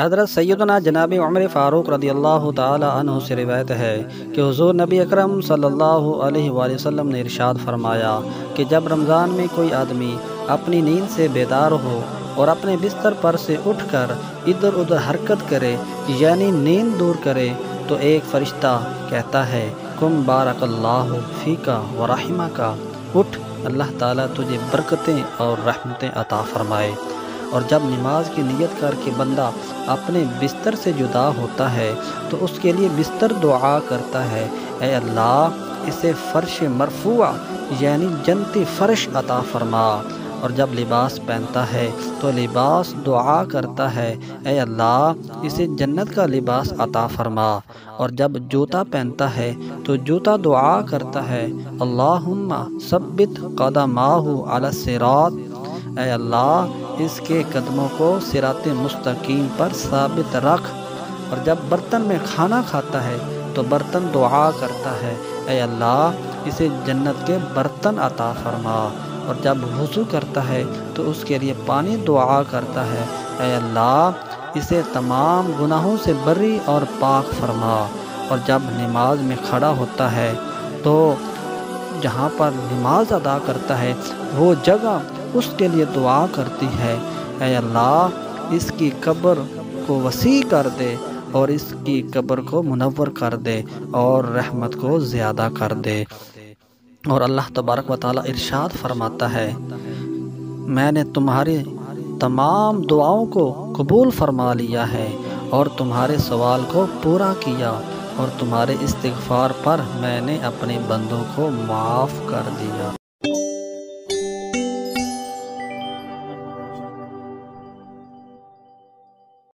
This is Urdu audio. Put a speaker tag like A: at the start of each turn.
A: حضرت سیدنا جناب عمر فاروق رضی اللہ تعالی عنہ سے روایت ہے کہ حضور نبی اکرم صلی اللہ علیہ وآلہ وسلم نے ارشاد فرمایا کہ جب رمضان میں کوئی آدمی اپنی نیند سے بیدار ہو اور اپنے بستر پر سے اٹھ کر ادھر ادھر حرکت کرے یعنی نیند دور کرے تو ایک فرشتہ کہتا ہے قم بارک اللہ فیکا ورحمکا، اٹھ، اللہ تعالیٰ تجھے برکتیں اور رحمتیں عطا فرمائے۔ اور جب نماز کی نیت کر کے بندہ اپنے بستر سے جدا ہوتا ہے تو اس کے لیے بستر دعا کرتا ہے، اے اللہ اسے فرش مرفوع یعنی جنتی فرش عطا فرما۔ اور جب لباس پہنتا ہے تو لباس دعا کرتا ہے، اے اللہ اسے جنت کا لباس عطا فرما۔ اور جب جوتا پہنتا ہے تو جوتا دعا کرتا ہے، اللہم ثبت قدماہ علی الصراط، اے اللہ اس کے قدموں کو صراط مستقیم پر ثابت رکھ۔ اور جب برتن میں کھانا کھاتا ہے تو برتن دعا کرتا ہے، اے اللہ اسے جنت کے برتن عطا فرما۔ اور جب وضو کرتا ہے تو اس کے لیے پانی دعا کرتا ہے، اے اللہ اسے تمام گناہوں سے بری اور پاک فرما۔ اور جب نماز میں کھڑا ہوتا ہے تو جہاں پر نماز ادا کرتا ہے وہ جگہ اس کے لیے دعا کرتی ہے، اے اللہ اس کی قبر کو وسیع کر دے اور اس کی قبر کو منور کر دے اور رحمت کو زیادہ کر دے۔ اور اللہ تبارک و تعالیٰ ارشاد فرماتا ہے، میں نے تمہاری تمام دعاؤں کو قبول فرما لیا ہے اور تمہارے سوال کو پورا کیا، اور تمہارے استغفار پر میں نے اپنے بندوں کو معاف کر دیا۔